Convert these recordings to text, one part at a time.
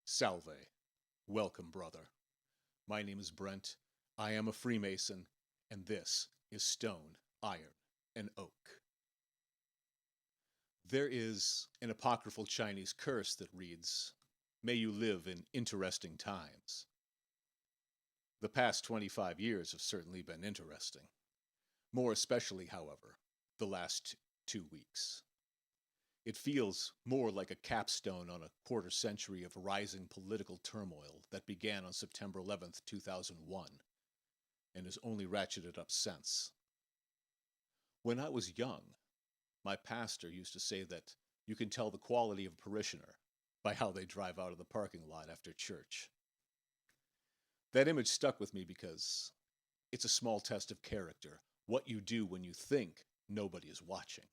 Salve. Welcome, brother. My name is Brent. I am a Freemason, and this is Stone, Iron, and Oak. There is an apocryphal Chinese curse that reads, May you live in interesting times. The past 25 years have certainly been interesting. More especially, however, the last 2 weeks. It feels more like a capstone on a quarter century of rising political turmoil that began on September 11th, 2001, and has only ratcheted up since. When I was young, my pastor used to say that you can tell the quality of a parishioner by how they drive out of the parking lot after church. That image stuck with me because it's a small test of character, what you do when you think nobody is watching.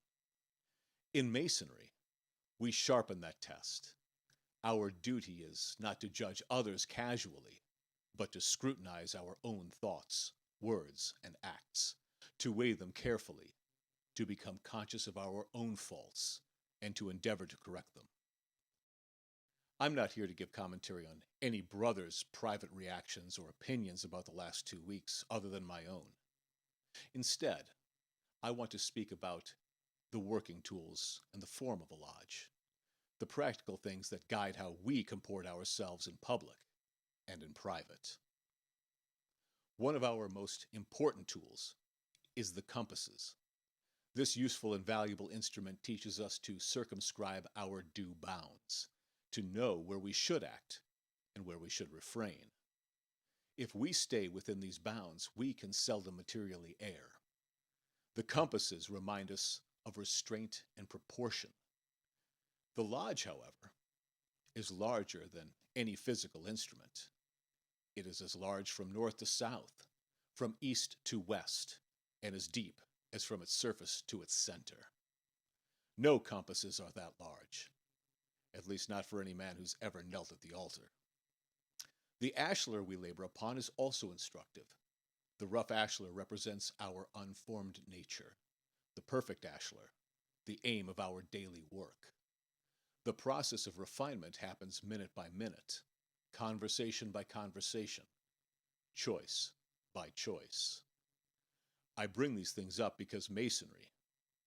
In Masonry, we sharpen that test. Our duty is not to judge others casually, but to scrutinize our own thoughts, words, and acts, to weigh them carefully, to become conscious of our own faults, and to endeavor to correct them. I'm not here to give commentary on any brother's private reactions or opinions about the last 2 weeks other than my own. Instead, I want to speak about the working tools and the form of a lodge, the practical things that guide how we comport ourselves in public and in private. One of our most important tools is the compasses. This useful and valuable instrument teaches us to circumscribe our due bounds, to know where we should act and where we should refrain. If we stay within these bounds, we can seldom materially err. The compasses remind us of restraint and proportion. The lodge, however, is larger than any physical instrument. It is as large from north to south, from east to west, and as deep as from its surface to its center. No compasses are that large, at least not for any man who's ever knelt at the altar. The ashlar we labor upon is also instructive. The rough ashlar represents our unformed nature, the perfect ashlar, the aim of our daily work. The process of refinement happens minute by minute, conversation by conversation, choice by choice. I bring these things up because Masonry,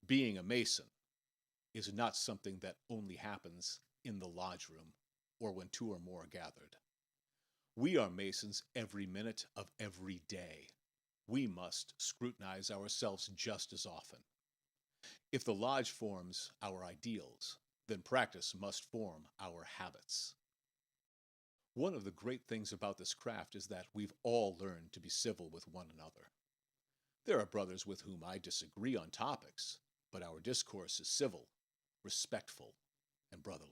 being a Mason, is not something that only happens in the lodge room or when two or more are gathered. We are Masons every minute of every day. We must scrutinize ourselves just as often. If the lodge forms our ideals, then practice must form our habits. One of the great things about this craft is that we've all learned to be civil with one another. There are brothers with whom I disagree on topics, but our discourse is civil, respectful, and brotherly.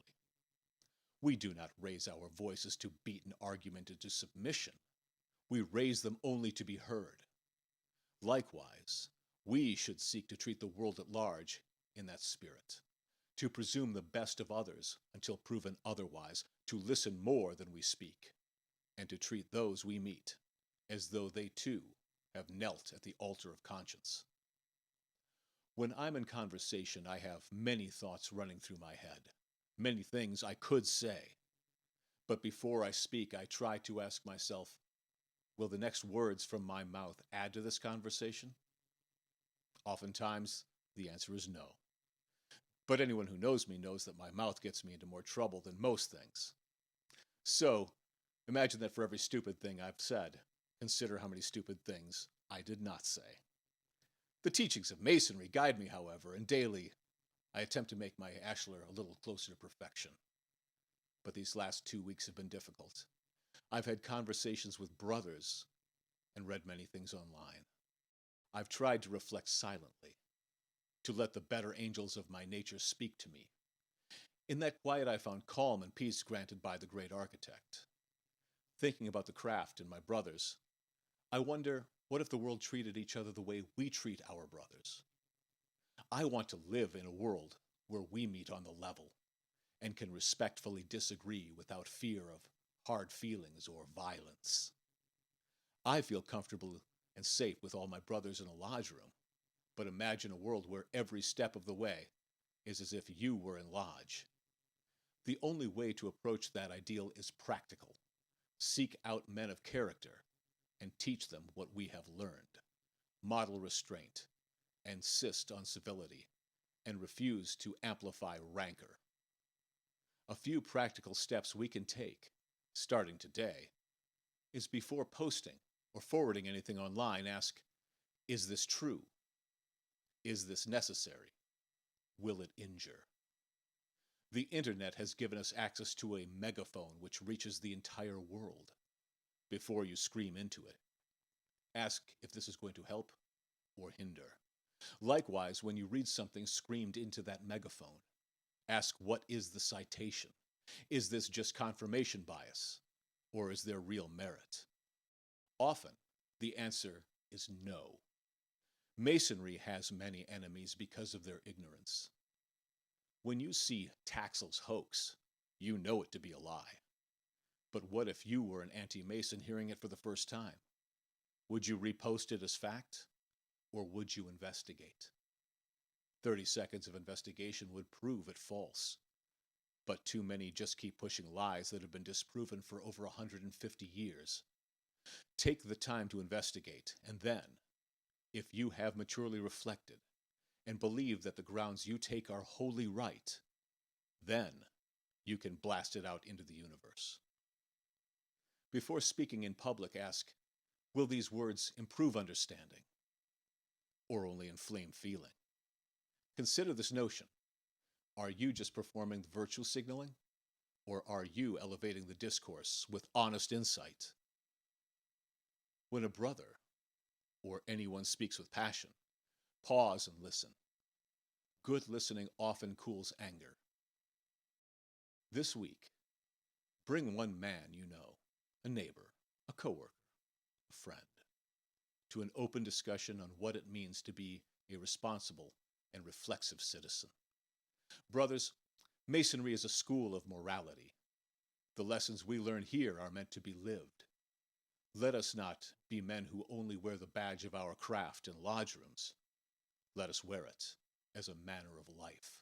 We do not raise our voices to beat an argument into submission. We raise them only to be heard. Likewise, we should seek to treat the world at large in that spirit, to presume the best of others until proven otherwise, to listen more than we speak, and to treat those we meet as though they too have knelt at the altar of conscience. When I'm in conversation, I have many thoughts running through my head, many things I could say. But before I speak, I try to ask myself, will the next words from my mouth add to this conversation? Oftentimes, the answer is no. But anyone who knows me knows that my mouth gets me into more trouble than most things. So, imagine that for every stupid thing I've said, consider how many stupid things I did not say. The teachings of Masonry guide me, however, and daily I attempt to make my ashlar a little closer to perfection. But these last 2 weeks have been difficult. I've had conversations with brothers and read many things online. I've tried to reflect silently, to let the better angels of my nature speak to me. In that quiet I found calm and peace granted by the great architect. Thinking about the craft and my brothers, I wonder, what if the world treated each other the way we treat our brothers? I want to live in a world where we meet on the level and can respectfully disagree without fear of hard feelings or violence. I feel comfortable and safe with all my brothers in a lodge room, but imagine a world where every step of the way is as if you were in lodge. The only way to approach that ideal is practical. Seek out men of character and teach them what we have learned. Model restraint, insist on civility, and refuse to amplify rancor. A few practical steps we can take, starting today, is before posting or forwarding anything online, ask, is this true? Is this necessary? Will it injure? The internet has given us access to a megaphone which reaches the entire world. Before you scream into it, ask if this is going to help or hinder. Likewise, when you read something screamed into that megaphone, ask, what is the citation? Is this just confirmation bias, or is there real merit? Often, the answer is no. Masonry has many enemies because of their ignorance. When you see Taxel's hoax, you know it to be a lie. But what if you were an anti-Mason hearing it for the first time? Would you repost it as fact, or would you investigate? 30 seconds of investigation would prove it false. But too many just keep pushing lies that have been disproven for over 150 years. Take the time to investigate, and then, if you have maturely reflected and believe that the grounds you take are wholly right, then you can blast it out into the universe. Before speaking in public, ask, will these words improve understanding or only inflame feeling? Consider this notion. Are you just performing virtue signaling, or are you elevating the discourse with honest insight? When a brother or anyone speaks with passion, pause and listen. Good listening often cools anger. This week, bring one man you know, a neighbor, a coworker, a friend, to an open discussion on what it means to be a responsible and reflexive citizen. Brothers, Masonry is a school of morality. The lessons we learn here are meant to be lived. Let us not be men who only wear the badge of our craft in lodge rooms. Let us wear it as a manner of life.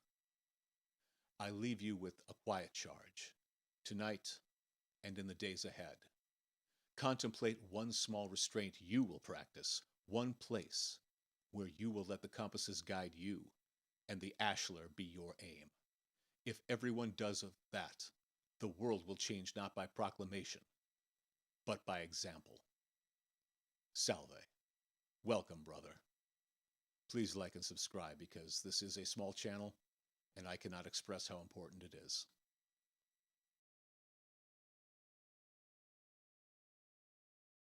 I leave you with a quiet charge, tonight and in the days ahead. Contemplate one small restraint you will practice, one place where you will let the compasses guide you and the ashlar be your aim. If everyone does of that, the world will change not by proclamation, but by example. Salve. Welcome, brother. Please like and subscribe because this is a small channel and I cannot express how important it is.